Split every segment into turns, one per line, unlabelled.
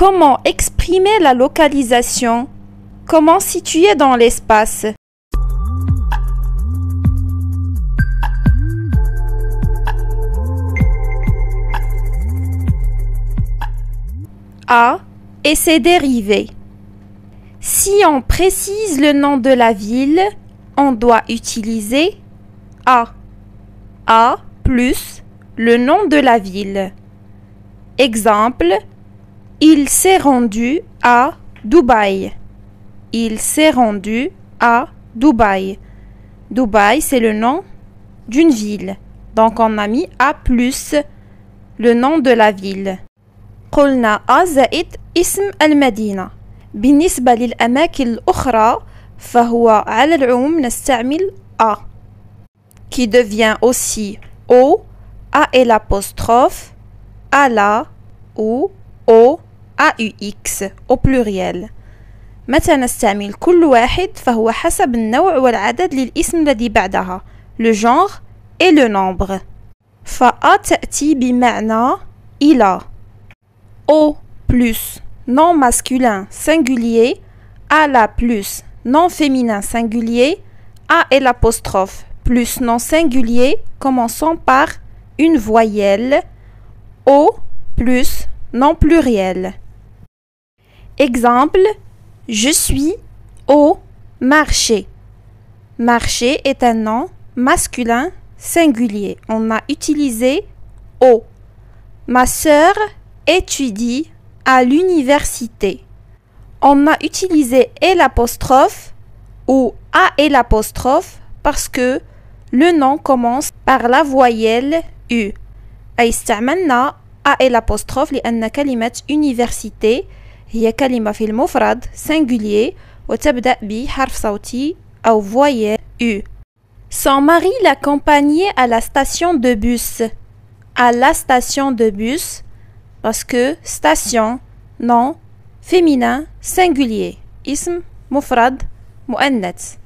Comment exprimer la localisation? Comment situer dans l'espace? A et ses dérivés. Si on précise le nom de la ville, on doit utiliser A. A plus le nom de la ville. Exemple, il s'est rendu à Dubaï. Il s'est rendu à Dubaï. Dubaï, c'est le nom d'une ville. Donc, on a mis A plus le nom de la ville. قلنا A زائد اسم المدينة. بالنسبة للأماكن الأخرى فهو على العموم نستعمل A qui devient aussi O, A et l'apostrophe, A la ou O, AUX au pluriel. متى نستعمل كل واحد فهو حسب النوع والعدد للاسم الذي بعدها le genre et le nombre. فA تأتي بمعنى إلى. O plus nom masculin singulier, A la plus nom féminin singulier, A et l'apostrophe plus nom singulier commençant par une voyelle, O plus nom pluriel. Exemple, je suis au marché. Marché est un nom masculin singulier. On a utilisé au. Ma sœur étudie à l'université. On a utilisé et l'apostrophe ou A et l'apostrophe parce que le nom commence par la voyelle U. أي استعملنا A et l'apostrophe لأن كلمة université هي كلمة في المفرد singulier وتبدأ بحرف صوتي أو voyelle U. Son mari l'accompagnait à la station de bus. À la station de bus parce que station, nom, féminin, singulier. اسم مفرد مؤنث.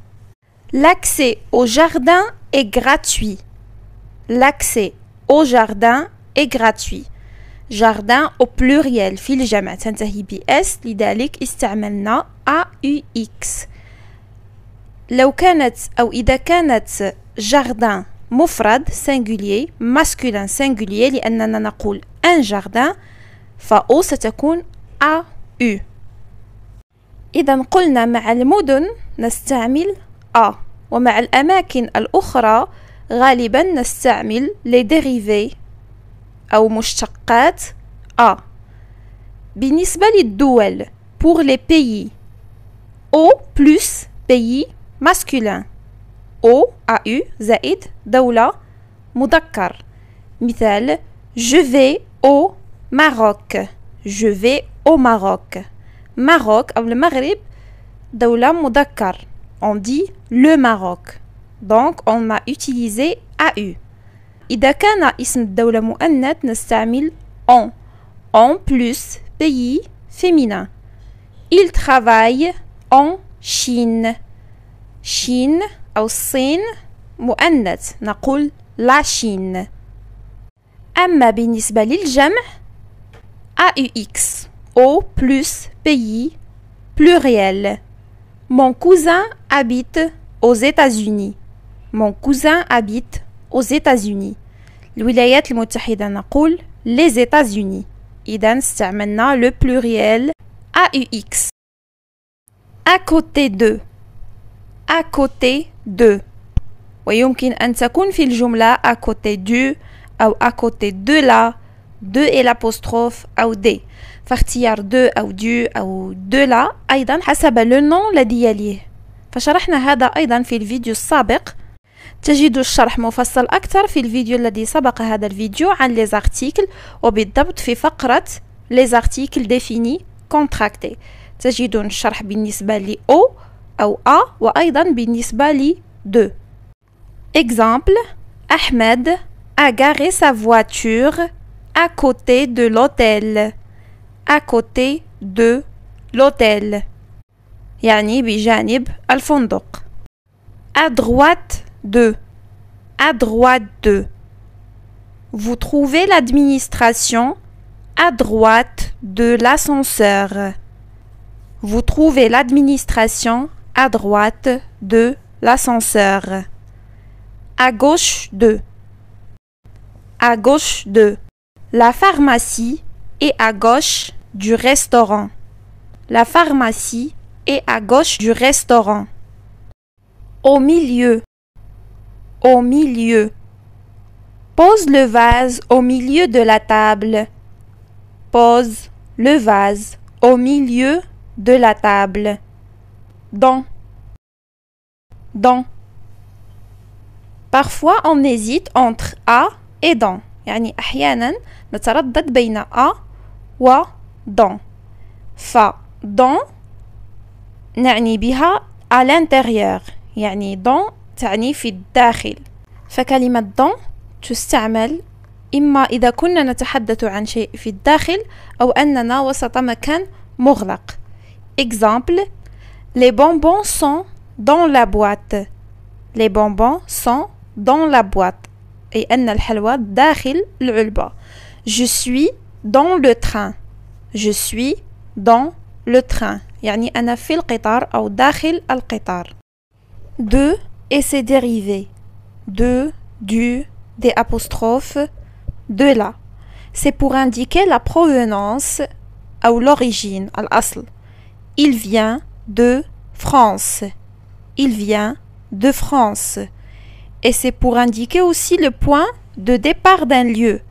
L'accès au jardin est gratuit. L'accès au jardin est gratuit. jardin au pluriel في الجمع تنتهي ب S لذلك استعملنا AUX. لو كانت أو إذا كانت jardin مفرد singulier masculin singulier لأننا نقول un jardin فأو ستكون AU. إذا قلنا مع المدن نستعمل A ومع الأماكن الأخرى غالبا نستعمل les dérivés أو مشتقات A. بالنسبة للدول pour les pays O plus pays masculin O AU زائد دولة مذكر. مثال je vais au Maroc. Je vais au Maroc. Maroc أو المغرب دولة مذكر. On dit le Maroc. Donc on a utilisé AU. إذا كان اسم الدولة مؤنث نستعمل on. On plus pays féminin. Il travaille en Chine. Chine أو الصين مؤنث نقول la Chine. أما بالنسبة للجمع AUX O plus pays pluriel. Mon cousin habite aux États-Unis. Mon cousin habite aux États-Unis. الولايات المتحدة نقول les États-Unis. إذا استعملنا le pluriel AUX. À côté de. À côté de. ويمكن أن تكون في الجملة à côté du أو à côté de la de et l'apostrophe أو des. فاختيار de أو du أو de la أيضا حسب le nom الذي يليه. فشرحنا هذا أيضا في الفيديو السابق. تجد الشرح مفصل أكثر في الفيديو الذي سبق هذا الفيديو عن les articles وبالضبط في فقرة les articles définis contractés. تجدون الشرح بالنسبة ل O أو A وأيضا بالنسبة ل de. Exemple, Ahmed a garé sa voiture à côté de l'hôtel. À côté de l'hôtel. يعني بجانب الفندق. À droite de. À droite de. Vous trouvez l'administration à droite de l'ascenseur. Vous trouvez l'administration à droite de l'ascenseur. À gauche de. À gauche de. La pharmacie est à gauche du restaurant. La pharmacie est à gauche du restaurant. Au milieu. Au milieu. Pose le vase au milieu de la table. Pose le vase au milieu de la table. Dans. Dans. Parfois on hésite entre à et dans. يعني أحيانا نتردد بين à و dans. dans نعني بها à l'intérieur. يعني dans تعني في الداخل. فكلمة dans تستعمل إما إذا كنا نتحدث عن شيء في الداخل أو أننا وسط مكان مغلق. Exemple, les bonbons sont dans la boîte. Les bonbons sont dans la boîte. أي أن الحلوى داخل العلبة. Je suis dans le train. Je suis dans le train. يعني أنا في القطار أو داخل القطار. De et ses dérivés. De, du, des apostrophes, de là. C'est pour indiquer la provenance ou l'origine, al-asl. Il vient de France. Il vient de France. Et c'est pour indiquer aussi le point de départ d'un lieu.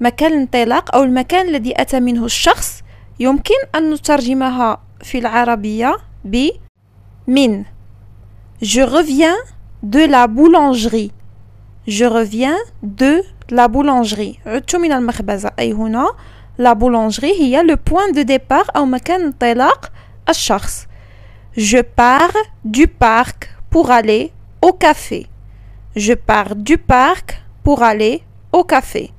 مكان الانطلاق أو المكان الذي أتى منه الشخص يمكن أن نترجمها في العربية ب من. Je reviens de la boulangerie. Je reviens de la boulangerie. عدت من المخبزة. أي هنا la boulangerie هي le point de départ أو مكان انطلاق الشخص. Je pars du parc pour aller au café. Je pars du parc pour aller au café.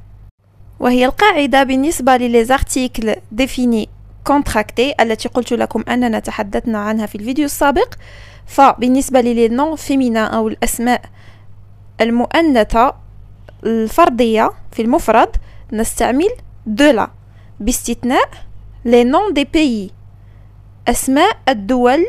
وهي القاعدة بالنسبة للي articles définis contractés التي قلت لكم أننا تحدثنا عنها في الفيديو السابق. فبالنسبة للنون فيمينا أو الأسماء المؤنثة الفردية في المفرد نستعمل de la باستثناء les noms des pays. أسماء الدول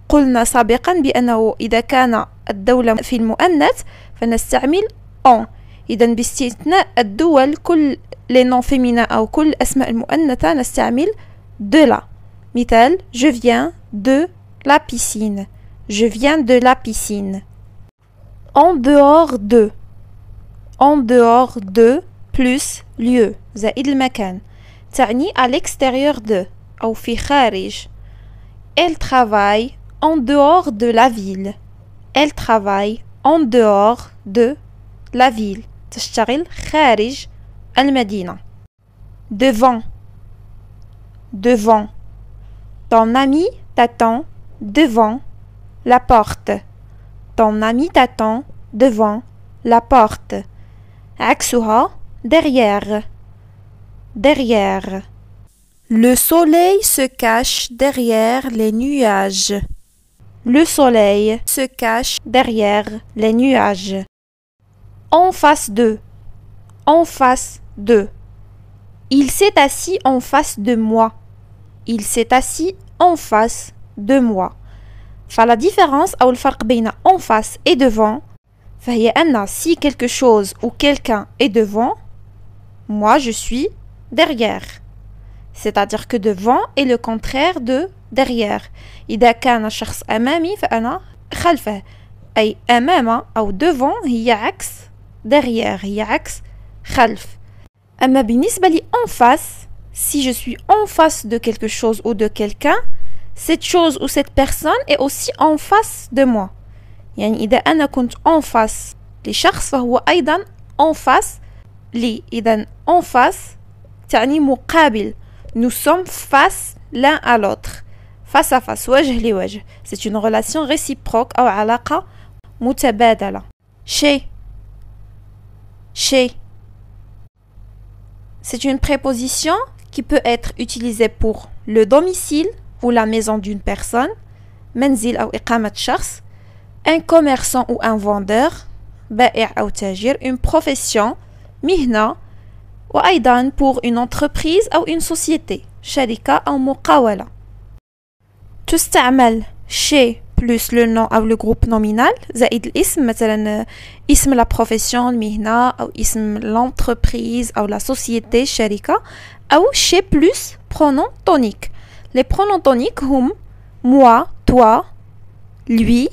قلنا سابقا بأنه إذا كان الدولة في المؤنث فنستعمل en. إذا باستثناء الدول كل les noms féminins أو كل الأسماء المؤنثة نستعمل de la. مثال je viens de la piscine. Je viens de la piscine. En dehors de. En dehors de plus lieu. زائد المكان. تعني à l'extérieur de. أو في خارج. Elle travaille en dehors de la ville. Elle travaille en dehors de la ville. تشتغل خارج المدينة. Devant. Devant. Ton ami t'attend devant la porte. Ton ami t'attend devant la porte. عكسها derrière. Derrière. Le soleil se cache derrière les nuages. Le soleil se cache derrière les nuages. En face de. En face de. Il s'est assis en face de moi. Il s'est assis en face de moi. فلا différence أو الفرق بين en face et devant فهي أن si quelque chose ou quelqu'un est devant, moi je suis derrière. C'est-à-dire que devant est le contraire de derrière. إذا كان الشخص أمامي فأنا خلفه. أي أمام أو devant هي عكس derrière. هي عكس خلف. أما بالنسبة لي en face, si je suis en face de quelque chose ou de quelqu'un, cette chose ou cette personne est aussi en face de moi. يعني إذا أنا كنت en face لشخص فهو أيضا en face لي. إذا en face تعني مقابل. Nous sommes face l'un à l'autre. Face à face. وجه لوجه. C'est une relation réciproque أو علاقة متبادلة. Chez. Chez. C'est une préposition qui peut être utilisée pour le domicile ou la maison d'une personne, منزل أو إقامة شخص, un commerçant ou un vendeur, بائع أو تاجر, une profession, مهنة, وأيضا pour une entreprise أو une société شركة أو مقاولة. تستعمل chez plus le nom أو le groupe nominal زائد الاسم مثلا اسم la profession المهنة أو اسم l'entreprise أو la société الشركة أو chez plus pronom tonique. Les pronoms toniques هم moi, toi, lui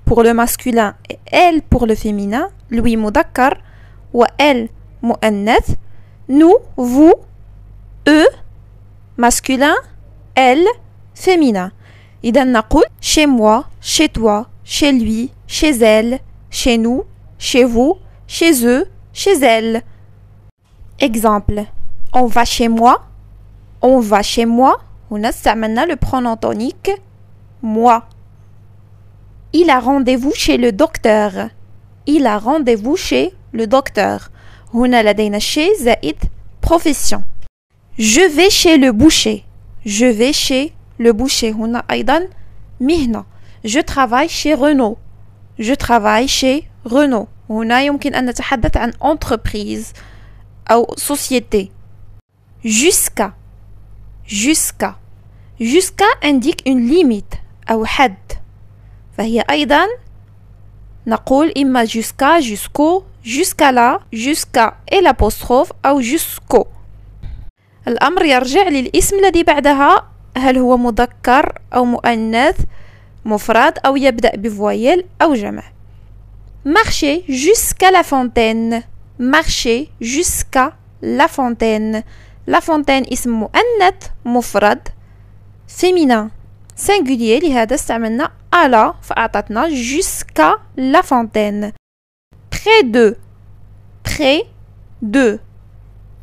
pour le masculin et elle pour le féminin, lui مذكر و elle مؤنث, nous, vous, eux masculin, elle féminin. إذا نقول chez moi, chez toi, chez lui, chez elle, chez nous, chez vous, chez eux, chez elle. Exemple. On va chez moi. On va chez moi. هنا استعملنا le pronom tonique moi. Il a rendez-vous chez le docteur. Il a rendez-vous chez le docteur. هنا لدينا chez زائد profession. Je vais chez le boucher. Je vais chez le boucher. هنا أيضا مهنة. Je travaille chez Renault. Je travaille chez Renault. هنا يمكن أن نتحدث عن entreprise أو société. Jusqu'à. Jusqu'à. Jusqu'à indique une limite أو حد. فهي أيضا نقول إما jusqu'à, jusqu'au, jusqu'à là, jusqu'à et l'apostrophe أو jusqu'au. الأمر يرجع للاسم الذي بعدها هل هو مذكر أو مؤنث مفرد أو يبدأ بفويل أو جمع. Marcher jusqu'à la fontaine. Marcher jusqu'à la fontaine. La fontaine اسم مؤنث مفرد féminin singulier لهذا استعملنا à فأعطتنا jusqu'à la fontaine. Près de. Près de.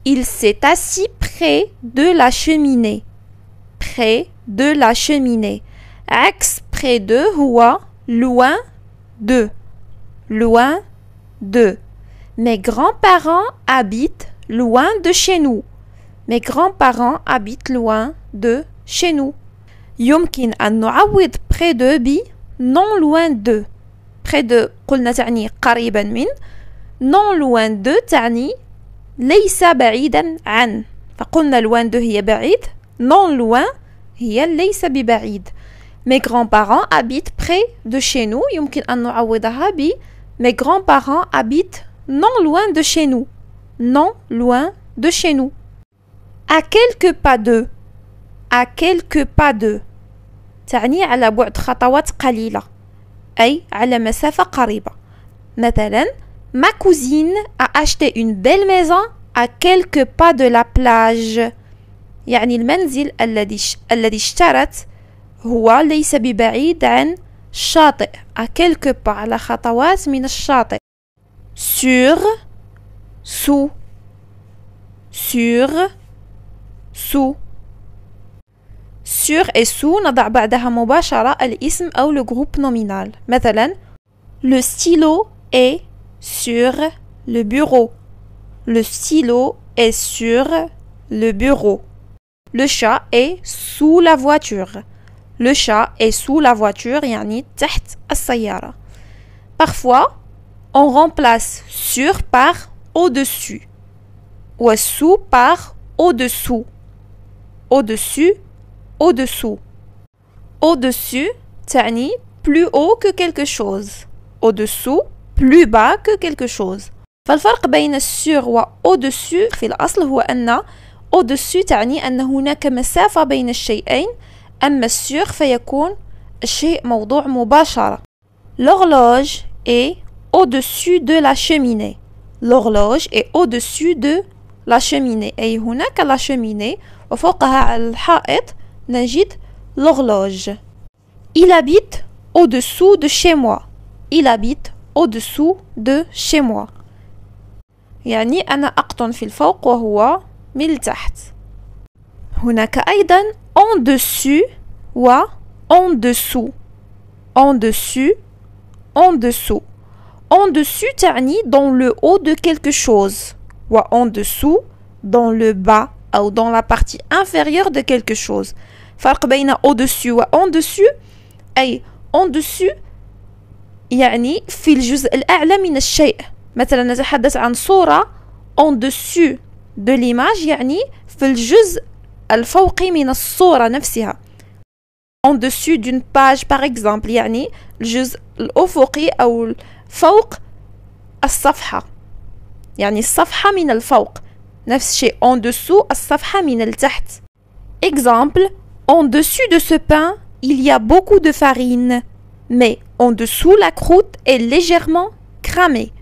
Il s'est assis près de la cheminée. Près de la cheminée. Axe près de هو loin de. Loin de. Mes grands-parents habitent loin de chez nous. Mes grands-parents habitent loin de chez nous. يمكن أن نعوض près de ب non loin de. Près de قلنا تعني قريبا من. non loin de تعني ليس بعيدا عن. فقلنا loin de هي بعيد. non loin هي ليس ببعيد. Mes grands-parents habitent près de chez nous. يمكن أن نعوضها ب mes grands-parents habitent non loin de chez nous. Non loin de chez nous. À quelques pas de. À quelques pas de. تعني على بعد خطوات قليلة. أي على مسافة قريبة. مثلا ma cousine a acheté une belle maison à quelques pas de la plage. يعني المنزل الذي اشترت هو ليس ببعيد عن الشاطئ. à quelques pas على خطوات من الشاطئ. sur, sous, sur, sous. sur et sous نضع بعدها مباشرة الاسم أو le groupe nominal. مثلا le stylo est sur le bureau. Le stylo est sur le bureau. Le chat est sous la voiture. Le chat est sous la voiture يعني تحت السيارة. Parfois on remplace sur par au-dessus ou sous par au-dessous. Au-dessus, au-dessous. Au-dessus تعني plus haut que quelque chose. Au-dessous plus bas que quelque chose. فالفرق بين sur و au-dessus في الأصل هو أن au-dessus تعني أن هناك مسافة بين الشيئين. أما sur فيكون الشيء موضوع مباشرة. L'horloge est au-dessus de la cheminée. L'horloge est au-dessus de la cheminée. أي هناك la cheminée وفوقها على الحائط نجد l'horloge. Il habite au-dessous de chez moi. Il habite au-dessous de chez moi. يعني أنا أقطن في الفوق وهو من التحت. هناك أيضا en dessus و en dessous. En dessus, en dessous. En dessus تعني dans le haut de quelque chose. و en dessous dans le bas أو dans la partie inférieure de quelque chose. فرق بين au-dessus و en dessus أي en dessus يعني في الجزء الأعلى من الشيء. مثلا نتحدث عن صورة en dessus de l'image يعني في الجزء الفوقي من الصورة نفسها. En dessus d'une page par exemple يعني الجزء الأفقي أو فوق الصفحة يعني الصفحة من الفوق. نفس الشيء en dessous الصفحة من التحت. Exemple, en dessus de ce pain, il y a beaucoup de farine, mais en dessous la croûte est légèrement cramée.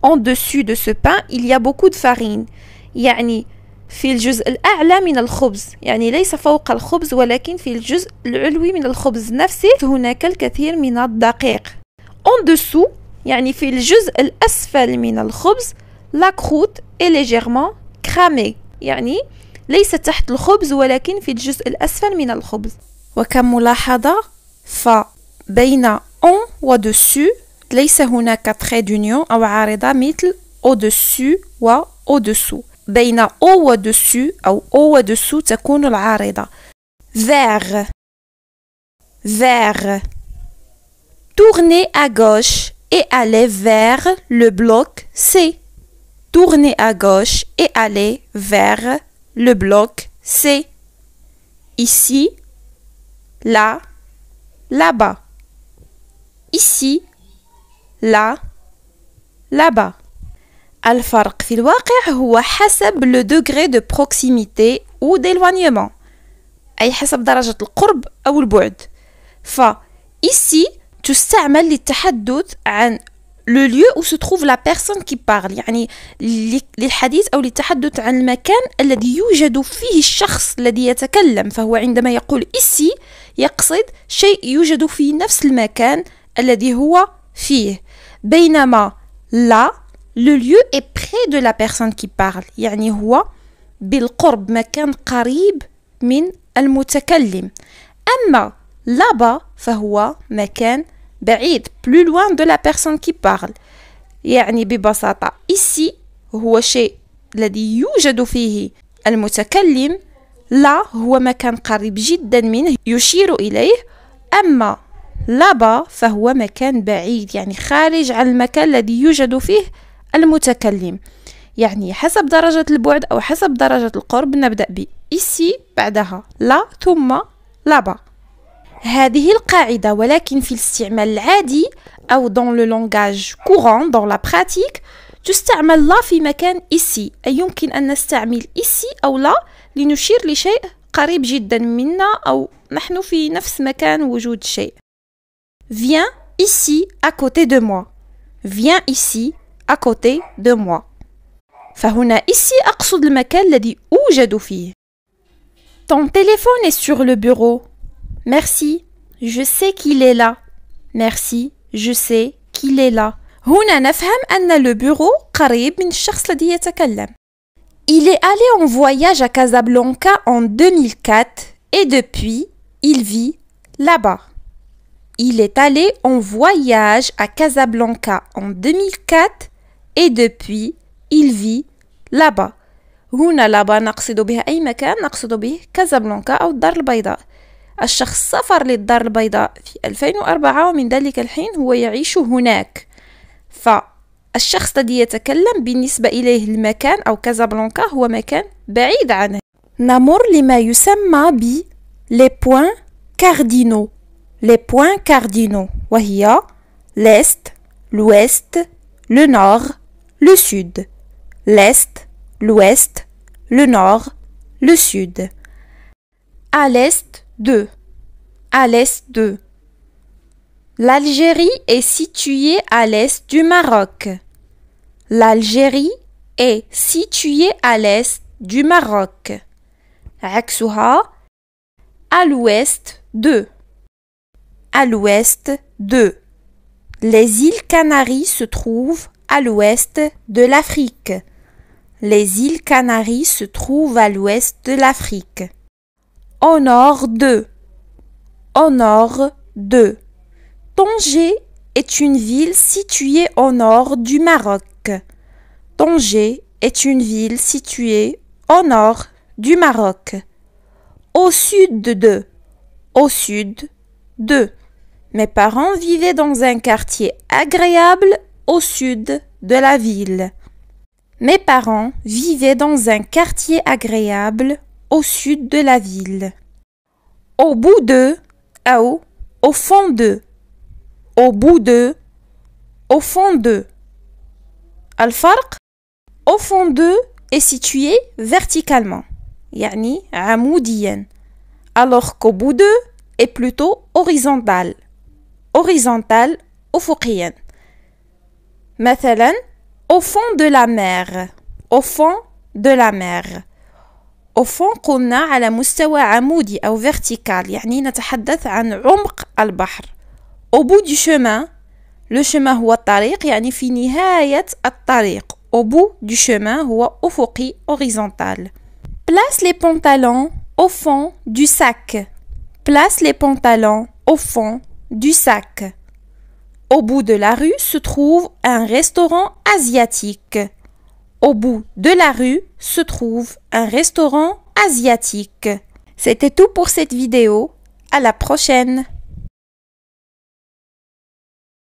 En dessus de ce pain, il y a beaucoup de farine. يعني في الجزء الأعلى من الخبز، يعني ليس فوق الخبز ولكن في الجزء العلوي من الخبز نفسه هناك الكثير من الدقيق. En dessous يعني في الجزء الأسفل من الخبز la croûte est légèrement cramée، يعني ليس تحت الخبز ولكن في الجزء الأسفل من الخبز. وكم ملاحظة فبين en و dessus ليس هناك trait d'union أو عارضة مثل au-dessus و au-dessous. بين au و dessus أو au و dessous تكون العارضة. vers vers tournez à gauche et allez vers le bloc C. Tournez à gauche et allez vers le bloc C. Ici, là, là-bas. Ici, là, là-bas. الفرق في الواقع هو حسب le degré de proximité ou d'éloignement. أي حسب درجة القرب أو البعد. ici تستعمل للتحدث عن le lieu où se trouve la personne qui parle، يعني للحديث أو للتحدث عن المكان الذي يوجد فيه الشخص الذي يتكلم. فهو عندما يقول ici يقصد شيء يوجد في نفس المكان الذي هو فيه. بينما là le lieu est près de la personne qui parle، يعني هو بالقرب، مكان قريب من المتكلم. أما là-bas فهو مكان بعيد plus loin de la personne qui parle. يعني ببساطة ici هو شيء الذي يوجد فيه المتكلم، là هو مكان قريب جدا منه يشير إليه. أما là-bas فهو مكان بعيد، يعني خارج عن المكان الذي يوجد فيه المتكلم. يعني حسب درجة البعد أو حسب درجة القرب نبدأ ب ici بعدها là ثم là-bas. هذه القاعدة ولكن في الاستعمال العادي أو dans le langage courant dans la pratique تستعمل لا في مكان ici، أي يمكن أن نستعمل ici أو لا لنشير لشيء قريب جدا منا أو نحن في نفس مكان وجود شيء. Viens ici à côté de moi. Viens ici à côté de moi. فهنا ici أقصد المكان الذي أوجد فيه. Ton téléphone est sur le bureau. Merci, je sais qu'il est là. Merci, je sais qu'il est là. هنا نفهم أن le bureau قريب من الشخص الذي يتكلم. Il est allé en voyage à Casablanca en 2004 et depuis, il vit là-bas. Il est allé en voyage à Casablanca en 2004 et depuis, il vit là-bas. هنا là-bas نقصد بها أي مكان نقصد به كازابلانكا أو الدار البيضاء. الشخص سافر للدار البيضاء في 2004 ومن ذلك الحين هو يعيش هناك. فالشخص الذي يتكلم بالنسبة إليه المكان أو كازابلانكا هو مكان بعيد عنه. نمر لما يسمى ب les points cardinaux. Les points cardinaux وهي l'est, l'ouest, le nord, le sud. L'est, l'ouest, le nord, le sud. À l'est de. À l'est de. L'Algérie est située à l'est du Maroc. L'Algérie est située à l'est du Maroc. عكسها à l'ouest de. À l'ouest de. Les îles Canaries se trouvent à l'ouest de l'Afrique. Les îles Canaries se trouvent à l'ouest de l'Afrique. Au nord de. Au nord de. Tanger est une ville située au nord du Maroc. Tanger est une ville située au nord du Maroc. Au sud de. Au sud de. Mes parents vivaient dans un quartier agréable au sud de la ville. Mes parents vivaient dans un quartier agréable au sud de la ville. Au bout de, أو au fond de, au bout de, au fond de. الفرق au fond de est situé verticalement, يعني عموديا, alors qu'au bout de est plutôt horizontal, horizontal أفقيا. مثلا au fond de la mer, au fond de la mer. au fond قلنا على مستوى عمودي أو vertical, يعني نتحدث عن عمق البحر. au bout du chemin, le chemin هو الطريق, يعني في نهاية الطريق. au bout du chemin هو أفقي horizontal. Place les pantalons au fond du sac. Place les pantalons au fond du sac. Au bout de la rue se trouve un restaurant asiatique. Au bout de la rue se trouve un restaurant asiatique. C'était tout pour cette vidéo. À la prochaine!